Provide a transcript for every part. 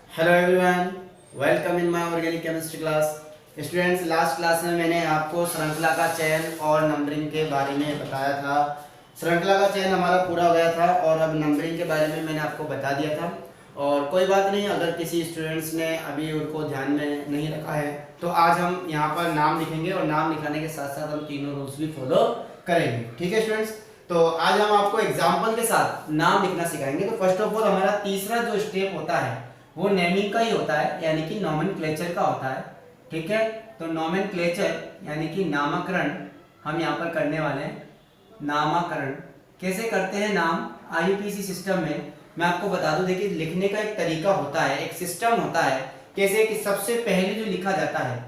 Hello everyone, welcome in my organic chemistry class. Students, last class में मैंने आपको श्रृंखला का चयन और नंबरिंग के बारे में बताया था। श्रृंखला का चयन हमारा पूरा हो गया था और अब नंबरिंग के बारे में मैंने आपको बता दिया था। और कोई बात नहीं, अगर किसी स्टूडेंट्स ने अभी उनको ध्यान में नहीं रखा है तो आज हम यहाँ पर नाम लिखेंगे और नाम लिखाने के साथ साथ हम तीनों रूल्स भी फॉलो करेंगे। ठीक है स्टूडेंट्स, तो आज हम आपको एग्जाम्पल के साथ नाम लिखना सिखाएंगे। तो फर्स्ट ऑफ ऑल हमारा तीसरा जो स्टेप होता है वो नेमिंग का ही होता है, यानी कि नोमेनक्लेचर का होता है। ठीक है, तो नोमेनक्लेचर यानी कि नामकरण हम यहाँ पर करने वाले हैं। नामकरण कैसे करते हैं नाम आईयूपीएसी सिस्टम में मैं आपको बता दूं। देखिए, लिखने का एक तरीका होता है, एक सिस्टम होता है। कैसे कि सबसे पहले जो लिखा जाता है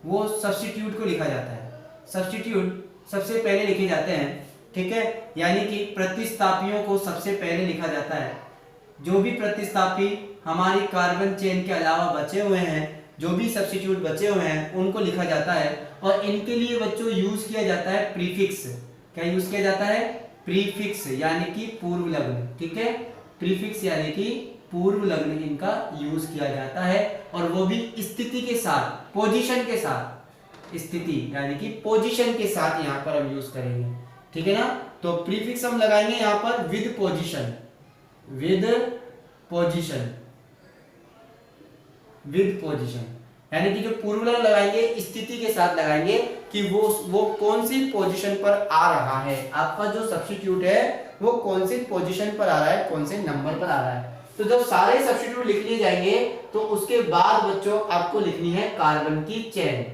वो सब्स्टिट्यूट को लिखा जाता है। सब्स्टिट्यूट सबसे पहले लिखे जाते हैं। ठीक है, यानी कि प्रतिस्थापियों को सबसे पहले लिखा जाता है। जो भी प्रतिस्थापी हमारी कार्बन चेन के अलावा बचे हुए हैं, जो भी सब्स्टिट्यूट बचे हुए हैं, उनको लिखा जाता है। और इनके लिए बच्चों यूज किया जाता है प्रीफिक्स। क्या यूज किया जाता है? प्रीफिक्स यानी कि पूर्व लग्न। ठीक है, प्रीफिक्स यानी कि पूर्व लग्न इनका यूज किया जाता है, और वो भी स्थिति के साथ, पोजीशन के साथ। स्थिति यानी कि पोजीशन के साथ यहाँ पर हम यूज करेंगे। ठीक है ना, तो प्रीफिक्स हम लगाएंगे यहाँ पर with position. With position, with position यानी कि जो पूर्व लग्न लगाएंगे स्थिति के साथ लगाएंगे कि वो कौन सी पोजीशन पर आ रहा है। आपका जो सब्स्टिट्यूट है वो कौन सी पोजीशन पर आ रहा है, कौन से नंबर पर आ रहा है। तो जब सारे सब्स्टिट्यूट लिख लिए जाएंगे तो उसके बाद बच्चों आपको लिखनी है कार्बन की चेन।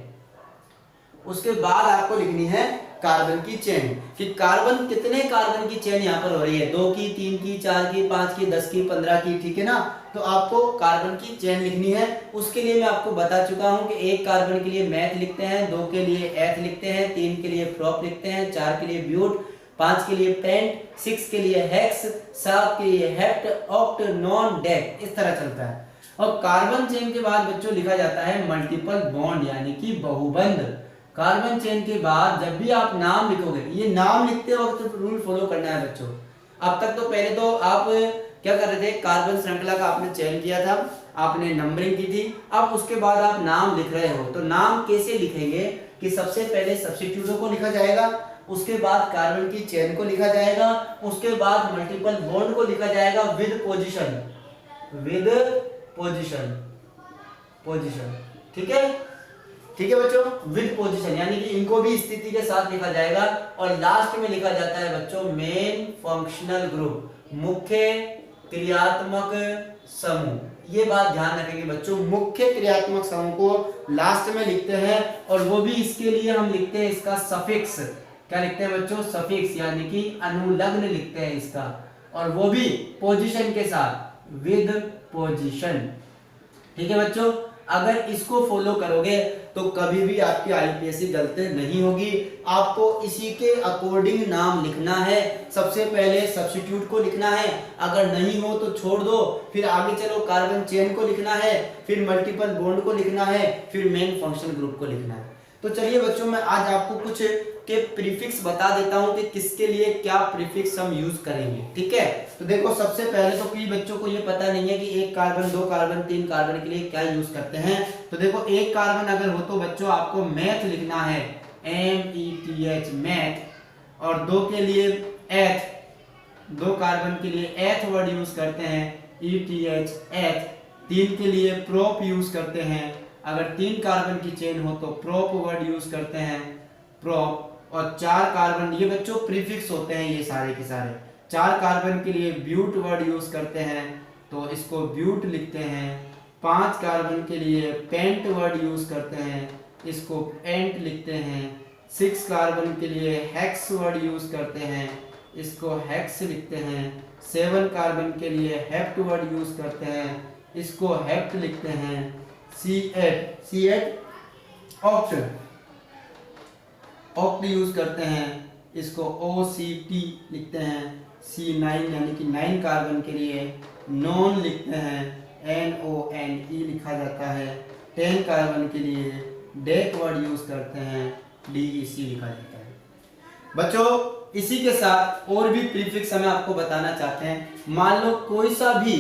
उसके बाद आपको लिखनी है कार्बन की चेन कि कार्बन कितने कार्बन की चेन यहाँ पर हो रही है, 2 की, 3 की, 4 की, 5 की, 10 की, 15 की। ठीक है ना, तो आपको कार्बन की चेन लिखनी है। उसके लिए मैं आपको बता चुका हूं कि एक कार्बन के लिए मैथ लिखते हैं, 2 के लिए एथ लिखते हैं, 3 के लिए प्रोप लिखते हैं, 4 के लिए ब्यूट, 5 के लिए पेंट, 6 के लिए हेक्स, 7 के लिए हेप्ट, ऑक्ट, नॉन, डेक। इस तरह चलता है। और कार्बन चेन के बाद बच्चों लिखा जाता है मल्टीपल बॉन्ड यानी कि बहुबंध। कार्बन चेन के बाद जब भी आप नाम लिखोगे, ये नाम लिखते वक्त रूल फॉलो करना है बच्चों। अब तक तो पहले तो आप क्या कर रहे थे, कार्बन श्रृंखला का आपने चयन किया था, आपने नंबरिंग की थी। अब उसके बाद आप नाम लिख रहे हो, तो नाम कैसे लिखेंगे कि सबसे पहले सब्स्टिट्यूटों को लिखा जाएगा, उसके बाद कार्बन की चेन को लिखा जाएगा, उसके बाद मल्टीपल बॉन्ड को लिखा जाएगा with position. With position, position. ठीक है, ठीक है बच्चों, विद पोजीशन यानी कि इनको भी स्थिति के साथ लिखा जाएगा। और लास्ट में लिखा जाता है बच्चों मेन फंक्शनल ग्रुप, मुख्य क्रियात्मक समूह। ये बात ध्यान रखेंगे बच्चों, मुख्य क्रियात्मक समूह को लास्ट में लिखते हैं। और वो भी इसके लिए हम लिखते हैं इसका सफिक्स। क्या लिखते हैं बच्चों? सफिक्स यानी कि अनुलग्न लिखते हैं इसका, और वो भी पोजीशन के साथ, विद पोजीशन। ठीक है बच्चों, अगर इसको फॉलो करोगे तो कभी भी आपकी आईयूपीएसी गलती नहीं होगी। आपको इसी के अकॉर्डिंग नाम लिखना है। सबसे पहले सब्स्टिट्यूट को लिखना है, अगर नहीं हो तो छोड़ दो, फिर आगे चलो कार्बन चेन को लिखना है, फिर मल्टीपल बॉन्ड को लिखना है, फिर मेन फंक्शन ग्रुप को लिखना है। तो चलिए बच्चों, मैं आज आपको कुछ के प्रीफिक्स बता देता हूं कि किसके लिए क्या प्रीफिक्स हम यूज करेंगे। ठीक है, तो देखो सबसे पहले तो कई बच्चों को ये पता नहीं है कि एक कार्बन, 2 कार्बन, 3 कार्बन के लिए क्या यूज करते हैं। तो देखो, एक कार्बन अगर हो तो बच्चों आपको मैथ लिखना है, METH, मैथ। और 2 के लिए एथ, 2 कार्बन के लिए एथ वर्ड यूज करते हैं, ETH, एथ। 3 के लिए प्रोप यूज करते हैं, अगर 3 कार्बन की चेन हो तो प्रोप वर्ड यूज करते हैं, प्रोप। और 4 कार्बन, ये बच्चों प्रीफिक्स होते हैं ये सारे के सारे। 4 कार्बन के लिए ब्यूट वर्ड यूज करते हैं, तो इसको ब्यूट लिखते हैं। 5 कार्बन के लिए पेंट वर्ड यूज करते हैं, इसको पेंट लिखते हैं। 6 कार्बन के लिए हेक्स वर्ड यूज करते हैं, इसको हेक्स लिखते हैं। 7 कार्बन के लिए हेप्ट वर्ड यूज करते हैं, इसको हेप्ट लिखते हैं। C8 ऑक्ट, ऑक्ट यूज करते हैं, इसको OCT लिखते हैं। C9 यानी कि 9 कार्बन के लिए नॉन लिखते हैं, NONE लिखा जाता है। 10 कार्बन के लिए डेक वर्ड यूज करते हैं, DEC लिखा जाता है। बच्चों, इसी के साथ और भी प्रीफिक्स हमें आपको बताना चाहते हैं। मान लो कोई सा भी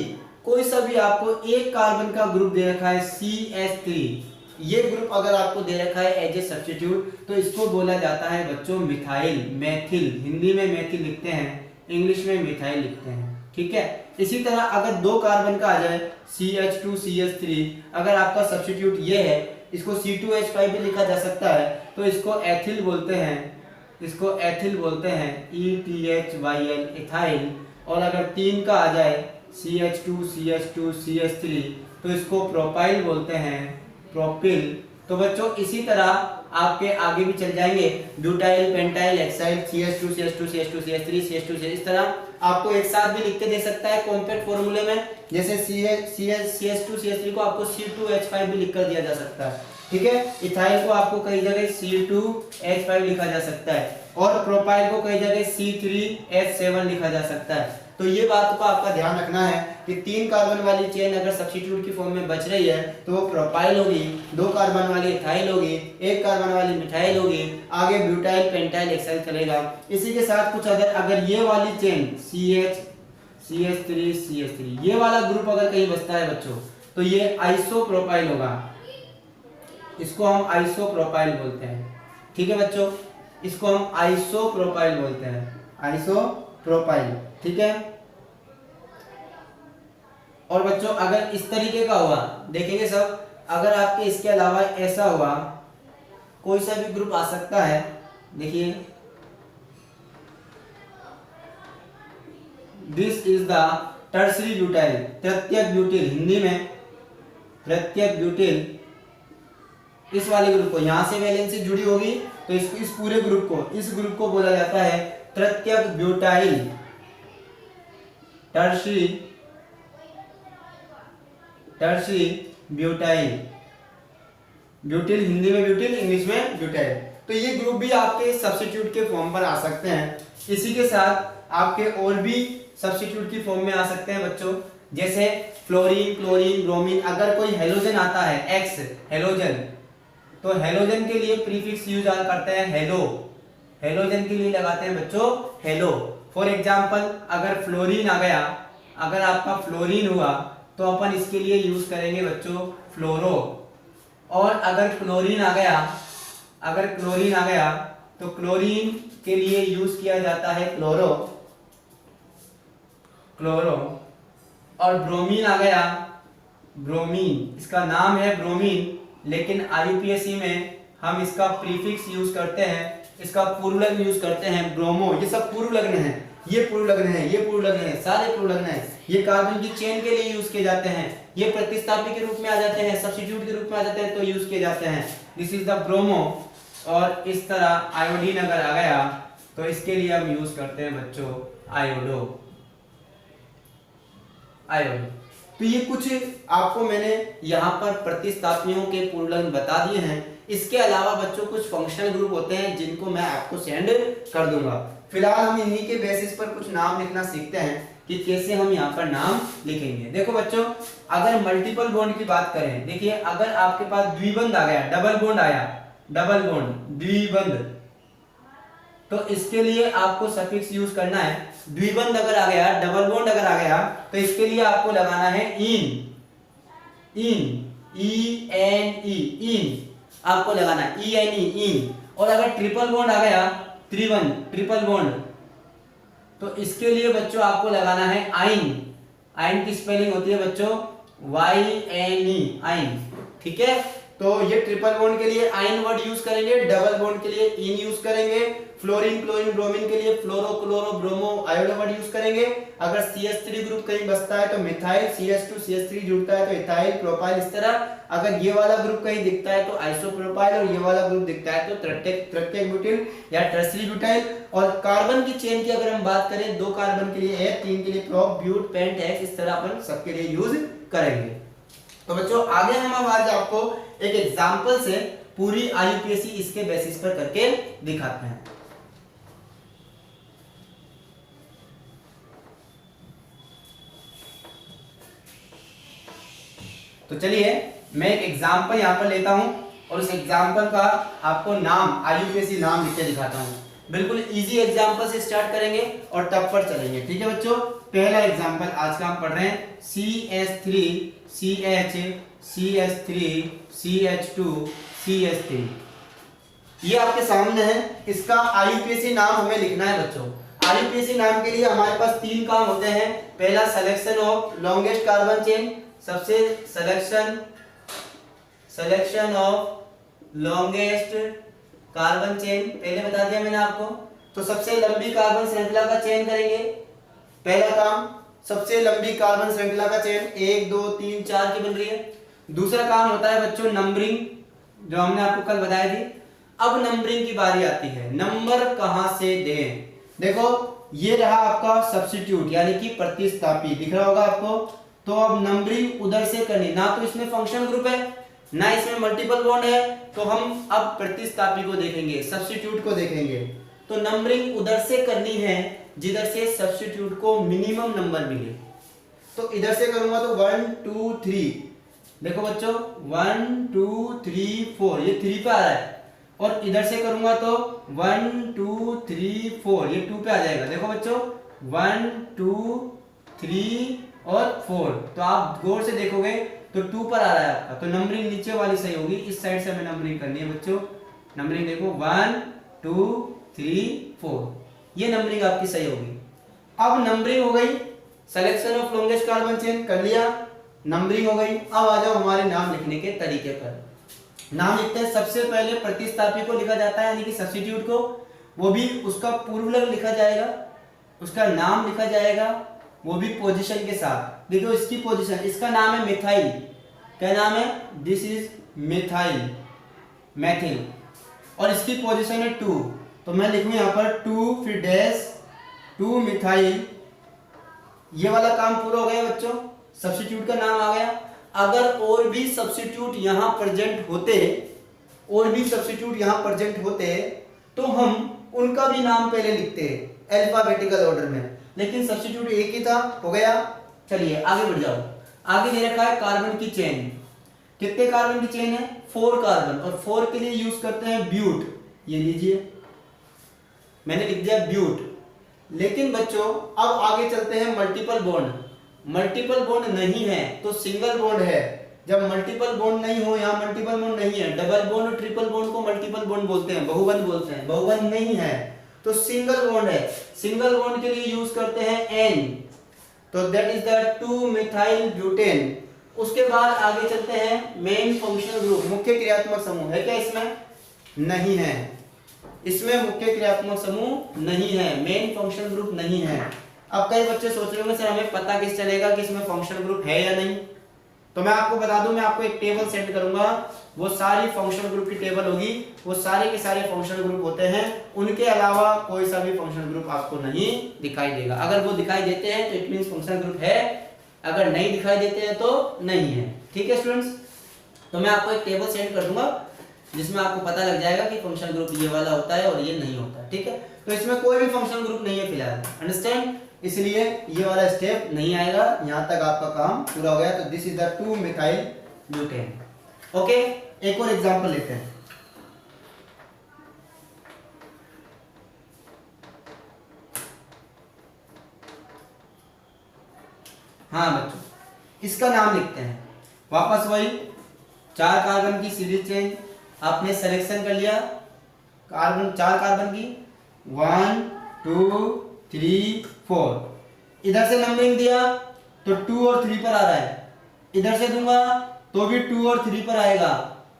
कोई सा भी आपको एक कार्बन का ग्रुप दे रखा है CH3, ये ग्रुप अगर आपको दे रखा है एज ए सब्स्टिट्यूट, तो इसको बोला जाता है बच्चों मिथाइल, मैथिल। हिंदी में मैथिल लिखते हैं, इंग्लिश में मिथाइल लिखते हैं, ठीक है। इसी तरह अगर दो कार्बन का आ जाए CH2 CH3, अगर आपका सब्स्टिट्यूट ये है, इसको C2H5 भी लिखा जा सकता है, तो इसको एथिल बोलते हैं, इसको एथिल बोलते हैं, ETHYL इथाइल। और अगर तीन का आ जाए CH2 CH2 CH3, तो इसको प्रोपाइल बोलते हैं, प्रोपिल। तो बच्चों इसी तरह आपके आगे भी चल जाएंगे, butyl, pentyl, hexyl, CH2 CH2 CH2 CH3 CH2 इस तरह आपको एक साथ भी लिख के दे सकता है कॉम्पैक्ट फॉर्मूले में। जैसे CH2 CH3 को आपको C2H5 भी लिख कर दिया जा सकता है, ठीक है। इथाइल को आपको कई जगह C2H5 लिखा जा सकता है, और प्रोपाइल को कई जगह C3H7 लिखा जा सकता है। तो ये बात को आपका ध्यान रखना है कि तीन कार्बन वाली चेन अगर सब्स्टिट्यूट की फॉर्म में बच रही है तो वो प्रोपाइल होगी, दो कार्बन वाली इथाइल होगी, एक कार्बन वाली मिथाइल होगी, आगे ब्यूटाइल, पेंटाइल, हेक्साइल चलेगा। इसी के साथ कुछ अगर ये वाली चेन CH3 CH3 ये वाला ग्रुप अगर कहीं बचता है बच्चों, तो ये आइसोप्रोपाइल होगा, इसको हम आइसोप्रोपाइल बोलते हैं, ठीक है बच्चों, इसको हम आइसोप्रोपाइल बोलते हैं, आइसोप्रोपाइल, ठीक है। और बच्चों अगर इस तरीके का हुआ, देखेंगे सब, अगर आपके इसके अलावा ऐसा हुआ, कोई सा भी ग्रुप आ सकता है, देखिए this is the tertiary butyl, तृतीयक ब्यूटिल, हिंदी में तृतीयक ब्यूटिल। इस वाले ग्रुप को, यहां से वैलेंसी जुड़ी होगी तो इस पूरे ग्रुप को, इस ग्रुप को बोला जाता है तृतीयक butyl, tertiary butyl. Butyl Hindi में ब्यूटिल, इंग्लिश में ब्यूटाइल। तो ये ग्रुप भी आपके सब्स्टिट्यूट के फॉर्म पर आ सकते हैं। इसी के साथ आपके और भी सब्स्टिट्यूट की फॉर्म में आ सकते हैं बच्चों, जैसे फ्लोरीन, क्लोरीन, ब्रोमीन। अगर कोई हेलोजन आता है, एक्स हेलोजन, तो हेलोजन के लिए प्रीफिक्स यूज करते हैं हेलो, हेलोजन के लिए लगाते हैं बच्चों हेलो। फॉर एग्जाम्पल अगर फ्लोरीन आ गया, अगर आपका फ्लोरीन हुआ तो अपन इसके लिए यूज करेंगे बच्चों फ्लोरो। और अगर क्लोरीन आ गया, अगर क्लोरीन आ गया तो क्लोरीन के लिए यूज किया जाता है क्लोरो, क्लोरो। और ब्रोमीन आ गया, ब्रोमीन, इसका नाम है ब्रोमीन, लेकिन IUPAC में हम इसका प्रीफिक्स यूज करते हैं, इसका पूर्वलग्न यूज करते हैं ब्रोमो। ये सब पूर्वलग्न है, ये पूर्वलग्न है, ये पूर्वलग्न है, सारे पूर्वलग्न है। ये कार्बन की चेन के लिए यूज किए जाते हैं, ये प्रतिस्थापी के रूप में आ जाते हैं, सब्स्टिट्यूट के रूप में आ जाते हैं तो यूज किए जाते हैं। This is the bromo. और इस तरह आयोडीन अगर आ गया तो इसके लिए हम यूज करते हैं बच्चों आयोडो, आयोडो। तो ये कुछ आपको मैंने यहाँ पर प्रतिस्थापियों के पूर्वलग्न बता दिए हैं। इसके अलावा बच्चों कुछ फंक्शनल ग्रुप होते हैं जिनको मैं आपको सेंड कर दूंगा। फिलहाल हम इन्हीं के बेसिस पर कुछ नाम लिखना सीखते हैं कि कैसे हम यहाँ पर नाम लिखेंगे। देखो बच्चों, अगर मल्टीपल बॉन्ड की बात करें, देखिए अगर आपके पास द्विबंध आ गया, डबल बॉन्ड आया, डबल बॉन्ड, द्विबंध, तो इसके लिए आपको सफिक्स यूज करना है। द्विबंध अगर आ गया, डबल बॉन्ड अगर आ गया, तो इसके लिए आपको लगाना है इन, इन, E-N-E, इन आपको लगाना है, E-N-E, इन। और अगर ट्रिपल बॉन्ड आ गया, त्रिबंध, ट्रिपल बॉन्ड, तो इसके लिए बच्चों आपको लगाना है आइन। आइन की स्पेलिंग होती है बच्चों Y-N-E, आइन, ठीक है। तो ये ट्रिपल बॉन्ड के लिए आइन वर्ड यूज करेंगे, डबल बॉन्ड के लिए इन यूज करेंगे, फ्लोरीन, क्लोरीन, ब्रोमीन के लिए fluoro, chloro, bromo, iodo word use करेंगे। अगर CH3 ग्रुप कहीं बचता है तो मिथाइल, CH2 CH3 जुड़ता है तो इथाइल, प्रोपाइल, इस तरह। अगर ये वाला ग्रुप कहीं दिखता है तो आइसोप्रोपाइल, और ये वाला ग्रुप दिखता है तो तृतीयक ब्यूटिल या टर्सरी ब्यूटाइल। और कार्बन की चेन की अगर हम बात करें, दो कार्बन के लिए है, तीन के लिए प्रोप, ब्यूट, पेंट, हेक्स, इस तरह अपन सबके लिए यूज करेंगे। तो बच्चों आगे हम आज आपको एक एग्जांपल से पूरी IUPAC इसके बेसिस पर करके दिखाते हैं। तो चलिए मैं एक एग्जांपल यहां पर लेता हूं और उस एग्जांपल का आपको नाम, IUPAC नाम लिख के दिखाता हूं। बिल्कुल इजी एग्जांपल से स्टार्ट करेंगे और टफ पर चलेंगे, ठीक है बच्चों। पहला एग्जांपल आज का हम पढ़ रहे हैं CH3 CH CH3 CH2 CH3। ये आपके सामने है। इसका IUPAC नाम हमें लिखना है बच्चों। IUPAC नाम के लिए हमारे पास 3 काम होते हैं। पहला selection of longest carbon chain, सबसे selection of longest carbon chain पहले बता दिया मैंने आपको। तो सबसे लंबी कार्बन श्रृंखला का चयन करेंगे। पहला काम सबसे लंबी कार्बन श्रृंखला का चयन 1 2 3 4 की बन रही है। दूसरा काम होता है बच्चों नंबरिंग, जो हमने आपको कल बताई थी। अब नंबरिंग की बारी आती है, नंबर कहां से दें। देखो ये रहा आपका सब्स्टिट्यूट यानी कि प्रतिस्थापी, दिख रहा होगा आपको। तो अब नंबरिंग उधर से करनी, ना तो इसमें फंक्शनल ग्रुप है ना इसमें मल्टीपल बॉन्ड है, तो हम अब प्रतिस्थापी को देखेंगे, सब्स्टिट्यूट को देखेंगे। तो नंबरिंग उधर से करनी है जिधर से सब्स्टिट्यूट को मिनिमम नंबर मिले। तो इधर से करूंगा तो 1 2 3, देखो बच्चों 1 2 3 4 ये 3 पे आ रहा है। और इधर से करूंगा तो 1 2 3 4 ये 2 पे आ जाएगा। देखो बच्चों 1 2 3 और 4, तो आप गौर से देखोगे तो 2 पर आ रहा है आपका। तो नंबरिंग नीचे वाली सही होगी, इस साइड से हमें नंबरिंग करनी है बच्चों। नंबरिंग देखो 1 2 3 4, ये नंबरिंग आपकी सही होगी। अब नंबरिंग हो गई, selection of longest carbon chain कर लिया, नंबरिंग हो गई। अब आ जाओ हमारे नाम लिखने के तरीके पर। नाम लिखते हैं, सबसे पहले प्रतिस्थापी को लिखा जाता है यानी कि सब्स्टिट्यूट को, वो भी उसका पूर्वलग लिखा जाएगा, उसका नाम लिखा जाएगा, वो भी पोजीशन के साथ। देखो इसकी पोजीशन, इसका नाम है मिथाइल, क्या नाम है, दिस इज मिथाइल मैथिल, और इसकी पोजीशन है 2। तो मैं लिखूं यहां पर 2 फिर डैश 2 मिथाइल। ये वाला काम पूरा हो गया बच्चों, सब्स्टिट्यूट का नाम आ गया। अगर और भी सब्स्टिट्यूट यहां प्रेजेंट होते, और भी सब्स्टिट्यूट यहां प्रेजेंट होते तो हम उनका भी नाम पहले लिखते अल्फाबेटिकल ऑर्डर में, लेकिन सब्स्टिट्यूट एक ही था, हो गया। चलिए आगे बढ़ जाओ। आगे दे रखा है कार्बन की चेन। कितने कार्बन की चेन है, 4 कार्बन, और 4 के लिए यूज करते हैं ब्यूट। ये लीजिए मैंने लिख दिया ब्यूट। लेकिन बच्चों अब आगे चलते हैं मल्टीपल बॉन्ड। मल्टीपल बॉन्ड नहीं है तो सिंगल बॉन्ड है। जब मल्टीपल बॉन्ड नहीं हो, यहाँ मल्टीपल बॉन्ड नहीं है, डबल बॉन्ड ट्रिपल बॉन्ड को मल्टीपल बॉन्ड बोलते हैं, बहुबंध बोलते हैं। बहुबंध नहीं है तो सिंगल बॉन्ड है। सिंगल बॉन्ड के लिए यूज करते हैं N, तो that is the 2 methyl butane. उसके बाद आगे चलते हैं मेन फंक्शनल ग्रुप, मुख्य क्रियात्मक समूह है क्या इसमें, नहीं है, इसमें मुख्य क्रियात्मक समूह नहीं है, मेन फंक्शनल ग्रुप नहीं है। अब कई बच्चे सोच रहे होंगे सर हमें पता किस चलेगा कि इसमें फंक्शनल ग्रुप है या नहीं। तो मैं आपको बता दूं, मैं आपको एक टेबल सेंड करूंगा, वो सारी फंक्शनल ग्रुप की टेबल होगी, वो सारे के सारे फंक्शनल ग्रुप होते हैं, उनके अलावा कोई सा भी फंक्शनल ग्रुप आपको नहीं दिखाई देगा। अगर वो दिखाई देते हैं तो इट मींस फंक्शनल ग्रुप है, अगर नहीं दिखाई देते हैं तो नहीं है। ठीक है स्टूडेंट्स, तो मैं आपको एक टेबल सेंड कर दूंगा जिसमें आपको पता लग जाएगा कि फंक्शनल ग्रुप ये वाला होता है और ये नहीं होता। ठीक है, तो इसमें कोई भी फंक्शनल ग्रुप नहीं है फिलहाल, अंडरस्टैंड, इसलिए ये वाला स्टेप नहीं आएगा। यहां तक आपका काम पूरा हो गया। तो this is the 2 methyl butane. Okay, एक और एग्जांपल लेते हैं। हाँ बच्चों, इसका नाम लिखते हैं, वापस वही 4 कार्बन की सीरीज चेन, आपने सिलेक्शन कर लिया कार्बन, 4 कार्बन की 1 2 3 4, इधर से नंबरिंग दिया तो 2 और 3 पर आ रहा है, इधर से दूंगा तो भी 2 और 3 पर आएगा।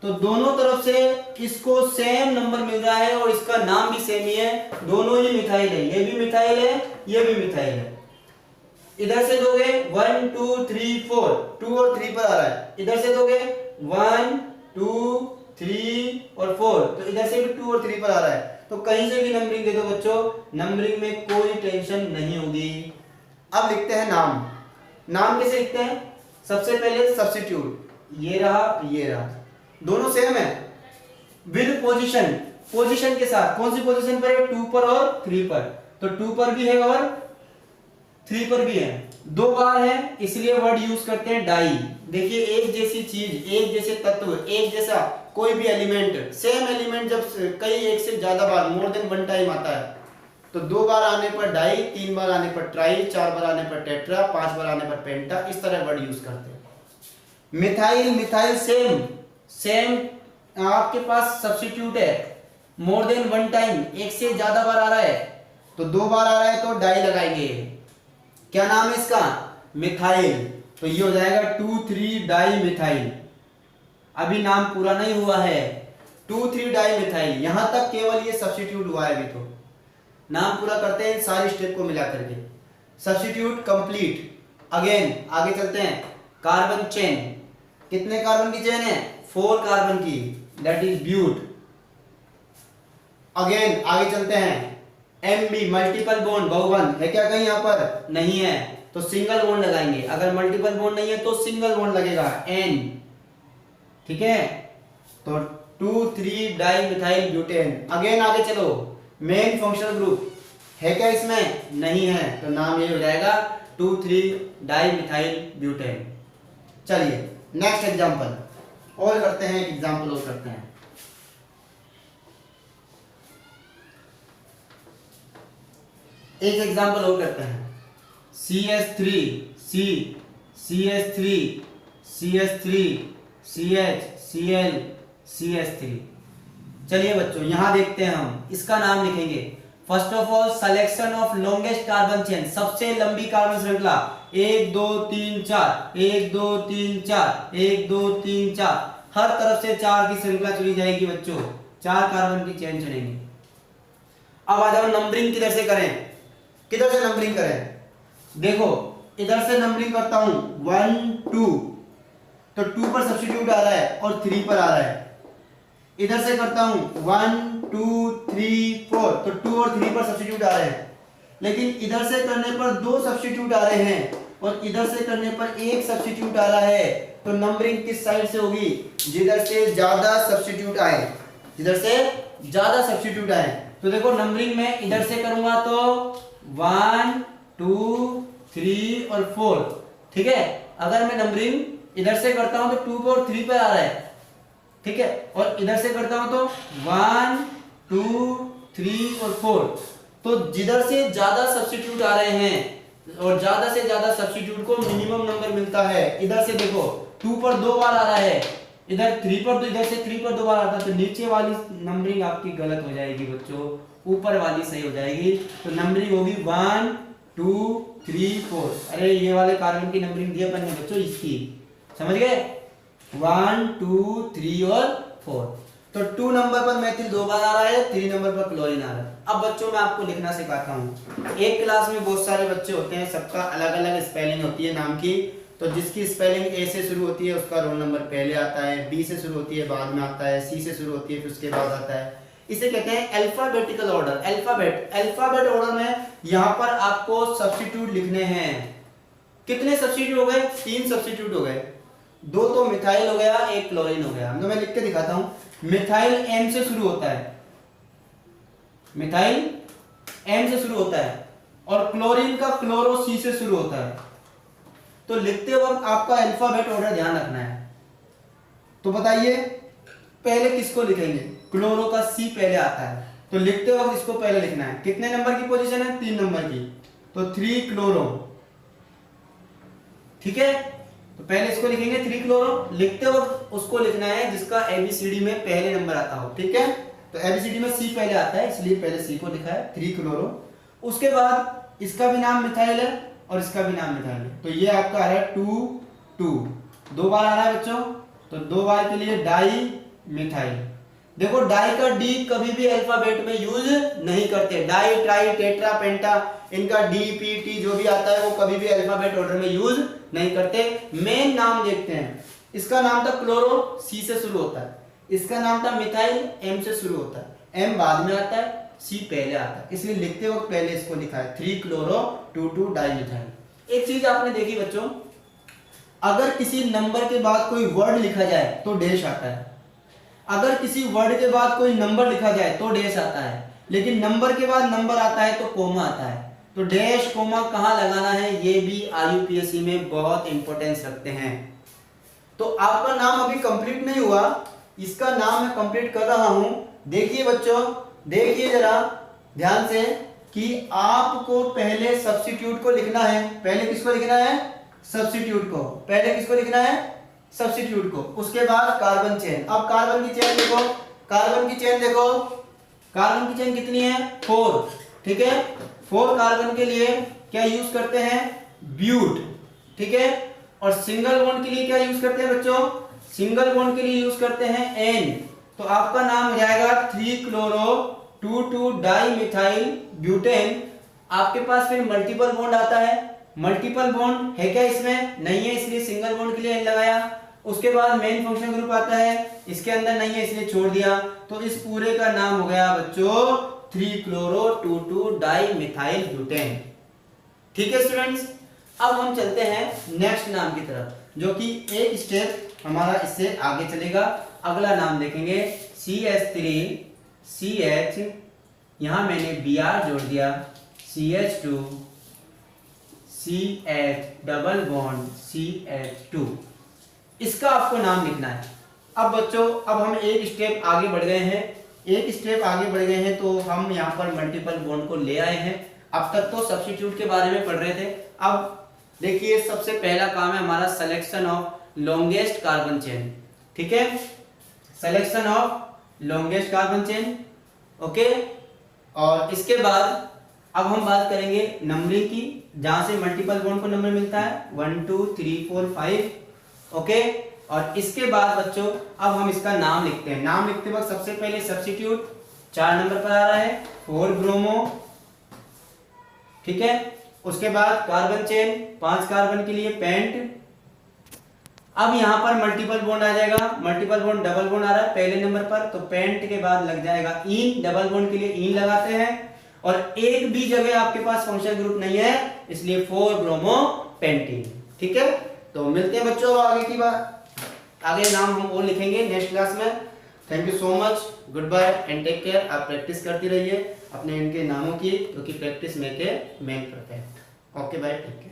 तो दोनों तरफ से इसको सेम नंबर मिल रहा है और इसका नाम भी सेम ही है, दोनों ही मिथाइल है, ये भी मिथाइल है ये भी मिथाइल है। इधर से दोगे 1 2 3 4, 2 और 3 पर आ रहा है, इधर से दोगे 1 2 3 और 4, तो इधर से भी 2 और 3 पर आ रहा है। तो कहीं से भी नंबरिंग दे दो बच्चों, नंबरिंग में कोई टेंशन नहीं होगी। अब लिखते हैं नाम। नाम कैसे लिखते हैं, सबसे पहले सब्स्टिट्यूट, ये रहा, दोनों सेम है, विद पोजीशन, पोजीशन के साथ। कौन सी पोजीशन पर है, 2 पर और 3 पर, तो 2 पर भी है और 3 पर भी है, 2 बार है, इसलिए वर्ड यूज करते हैं डाई। देखिए एक जैसी चीज, एक जैसे तत्व, एक जैसा कोई भी एलिमेंट, सेम एलिमेंट जब कई एक से ज्यादा बार, मोर देन 1 टाइम आता है तो 2 बार आने पर डाई, 3 बार आने पर ट्राई, 4 बार आने पर टेट्रा, 5 बार आने पर पेंटा, इस तरह वर्ड यूज करते हैं। मिथाइल, मिथाइल सेम सेम आपके पास सब्स्टिट्यूट है मोर देन वन टाइम, एक से ज्यादा बार आ रहा है, तो 2 बार आ रहा है तो डाई लगाएंगे। क्या नाम है इसका? मिथाइल। तो ये हो जाएगा 2,3 डाई मिथाइल। अभी नाम पूरा नहीं हुआ है, 2,3 डाई मिथाइल, यहां तक केवल ये सब्स्टिट्यूट हुआ है। अभी तो नाम पूरा करते हैं सारी स्टेप को मिला करके। Substitute complete. अगेन आगे चलते हैं। कार्बन चेन, कितने कार्बन की चेन है? 4 कार्बन की, दैट इज ब्यूट। अगेन आगे चलते हैं। एमबी मल्टीपल बॉन्ड, बहुबंध है क्या कहीं यहाँ पर? नहीं है, तो सिंगल बॉन्ड लगाएंगे। अगर मल्टीपल बॉन्ड नहीं है तो सिंगल बॉन्ड लगेगा, एन। ठीक है, तो 2,3 डाई मिथाइल ब्यूटेन। अगेन आगे चलो। मेन फंक्शनल ग्रुप है क्या इसमें? नहीं है, तो नाम ये हो जाएगा 2,3 डाई मिथाइल ब्यूटेन। चलिए नेक्स्ट एग्जांपल और करते हैं, एक एग्जांपल और करते हैं। एक एग्जांपल और करते हैं। CH3 C CH3 CH3 CH Cl CH3। चलिए बच्चों यहां देखते हैं, हम इसका नाम लिखेंगे। First of all selection of longest carbon chain, सबसे लंबी कार्बन श्रृंखला 1 2 3 4 1 2 3 4 1 2 3 4, हर तरफ से 4 की श्रृंखला चुनी जाएगी बच्चों, 4 कार्बन की चेन चुनेंगे। अब आ जाओ नंबरिंग किधर से करें, किधर से नंबरिंग करें? देखो इधर से नंबरिंग करता हूं 1 2, तो 2 पर सब्स्टिट्यूट आ रहा है और 3 पर आ रहा है। इधर से करता हूं 1 2 3 4, तो 2 और 3 पर सब्स्टिट्यूट आ रहे हैं। लेकिन इधर से करने पर 2 सब्स्टिट्यूट आ रहे हैं और इधर से करने पर 1 सब्स्टिट्यूट आ रहा है। तो नंबरिंग किस साइड से होगी? जिधर से ज्यादा सब्स्टिट्यूट आए, जिधर से ज्यादा सब्स्टिट्यूट आए। तो देखो नंबरिंग में इधर से करूंगा तो 1 2 3 और 4, ठीक है। अगर मैं नंबरिंग इधर से करता हूं तो 2 और 3 पे आ रहा है, ठीक है, और इधर से करता हूं तो 1 2 3 और 4। तो जिधर से ज्यादा सब्स्टिट्यूट आ रहे हैं और ज्यादा से ज्यादा सब्स्टिट्यूट को मिनिमम नंबर मिलता है। इधर से देखो 2 पर 2 बार आ रहा है, इधर 3 पर, तो इधर से 3 पर 2 बार आता है, तो नीचे वाली नंबरिंग आपकी गलत हो जाएगी बच्चों, ऊपर वाली सही हो जाएगी। तो नंबरिंग होगी 1 2 3 4। अरे ये वाले कार्बन की नंबरिंग दी अपन ने बच्चों, इसकी समझ गए, 1 2 3 और 4। तो 2 नंबर पर मेथिल 2 बार आ रहा है, 3 नंबर पर क्लोरीन आ रहा है। अब बच्चों मैं आपको लिखना सिखाता हूँ। एक क्लास में बहुत सारे बच्चे होते हैं, सबका अलग अलग स्पेलिंग होती है नाम की। तो जिसकी स्पेलिंग ए से शुरू होती है उसका रोल नंबर पहले आता है, बी से शुरू होती है बाद में आता है, सी से शुरू होती है फिर उसके बाद आता है। इसे कहते हैं अल्फाबेटिकल ऑर्डर। अल्फाबेट ऑर्डर में यहाँ पर आपको सब्स्टिट्यूट लिखने हैं। कितने सब्स्टिट्यूट हो गए? 3 सब्स्टिट्यूट हो गए, 2 तो मिथाइल हो गया, 1 क्लोरीन हो गया। तो मैं लिख के दिखाता हूं। मिथाइल एम से शुरू होता है, मिथाइल एम से शुरू होता है, और क्लोरीन का क्लोरो सी से शुरू होता है। तो लिखते वक्त आपका अल्फाबेट ऑर्डर ध्यान रखना है। तो बताइए पहले किसको लिखेंगे? क्लोरो का सी पहले आता है, तो लिखते वक्त इसको पहले लिखना है। कितने नंबर की पोजीशन है? 3 नंबर की, तो 3 क्लोरो, ठीक है। तो पहले इसको लिखेंगे 3 क्लोरो, लिखते वक्त उसको लिखना है जिसका एबीसीडी में पहले नंबर आता हो, ठीक है। तो एबीसीडी में सी पहले आता है, इसलिए पहले सी को लिखा है 3 क्लोरो। उसके बाद इसका भी नाम मिथाइल है और इसका भी नाम मिथाइल है, तो ये आपका आ रहा है 2 2, 2 बार आ रहा है बच्चों, तो 2 बार के लिए डाई मिथाइल। देखो डाई का डी कभी भी अल्फाबेट में यूज नहीं करते। डाई ट्राई टेट्रा पेंटा, इनका डी पी टी जो भी आता है वो कभी भी अल्फाबेट ऑर्डर में यूज नहीं करते। मेन नाम देखते हैं। इसका नाम था क्लोरो, सी से शुरू होता है। इसका नाम था मिथाइल, एम से शुरू होता है। एम बाद में आता है, सी पहले आता है, इसलिए लिखते वक्त पहले इसको लिखा है 3 क्लोरो 2 2 डाई मिथाइल। एक चीज आपने देखी बच्चों, अगर किसी नंबर के बाद कोई वर्ड लिखा जाए तो डैश आता है, अगर किसी वर्ड के बाद कोई नंबर लिखा जाए तो डैश आता है, लेकिन नंबर के बाद नंबर आता है तो कोमा आता है। तो डैश कोमा कहां लगाना है ये भी आईयूपीएससी में बहुत इंपॉर्टेंस रखते हैं। तो आपका नाम अभी कंप्लीट नहीं हुआ, इसका नाम मैं कंप्लीट कर रहा हूं। देखिए बच्चों, देखिए जरा ध्यान से, कि आपको पहले सब्स्टिट्यूट को लिखना है। पहले किसको लिखना है? सब्स्टिट्यूट को। पहले किसको लिखना है? सब्स्टिट्यूट को। उसके बाद कार्बन चेन। अब कार्बन की चेन देखो, कार्बन की चेन देखो, कार्बन की चेन कितनी है? 4। ठीक है, 4 कार्बन के लिए क्या यूज करते हैं? ब्यूट। ठीक है, और सिंगल बॉन्ड के लिए क्या यूज करते हैं बच्चों? सिंगल बॉन्ड के लिए यूज करते हैं एन। तो आपका नाम हो जाएगा 3 क्लोरो 2 डाई मिथाइल ब्यूटेन। आपके पास फिर मल्टीपल बॉन्ड आता है। मल्टीपल बॉन्ड है क्या इसमें? नहीं है, इसलिए सिंगल बॉन्ड के लिए एन लगाया। उसके बाद मेन फंक्शन ग्रुप आता है, इसके अंदर नहीं है इसलिए छोड़ दिया। तो इस पूरे का नाम हो गया बच्चों 3 क्लोरो 2 डाई मिथाइल ब्यूटेन। ठीक है स्टूडेंट्स, अब हम चलते हैं नेक्स्ट नाम की तरफ, जो कि एक स्टेप हमारा इससे आगे चलेगा। अगला नाम देखेंगे CH3CH, यहां मैंने Br जोड़ दिया, CH2 CH double bond CH2। इसका आपको नाम लिखना है। अब बच्चों, अब हम एक स्टेप आगे बढ़ गए हैं, एक स्टेप आगे बढ़ गए हैं, तो हम यहाँ पर मल्टीपल बॉन्ड को ले आए हैं। अब तक तो सब्स्टिट्यूट के बारे में पढ़ रहे थे। अब देखिए, सबसे पहला काम है हमारा selection of longest carbon chain. ठीक है, selection of longest carbon chain. Okay, और इसके बाद अब हम बात करेंगे नंबरिंग की, जहां से मल्टीपल बॉन्ड को नंबर मिलता है 1 2 3 4 5। ओके, और इसके बाद बच्चों अब हम इसका नाम लिखते हैं। नाम लिखते वक्त सबसे पहले सब्स्टिट्यूट 4 नंबर पर आ रहा है 4 ब्रोमो। ठीक है, उसके बाद कार्बन चेन 5 कार्बन के लिए पेंट। अब यहां पर मल्टीपल बॉन्ड आ जाएगा, मल्टीपल बॉन्ड डबल बॉन्ड आ रहा है पहले नंबर पर, तो पेंट के बाद लग जाएगा इन। डबल बॉन्ड के लिए इन लगाते हैं, और एक भी जगह आपके पास फंक्शन ग्रुप नहीं है, इसलिए 4 ब्रोमो पेंटीन। ठीक है, तो मिलते हैं बच्चों आगे की बात, आगे नाम हम और लिखेंगे नेक्स्ट क्लास में। Thank you so much, good bye and take care. आप प्रैक्टिस करती रहिए अपने इनके नामों की, क्योंकि practice make a man perfect. Okay bye, take care.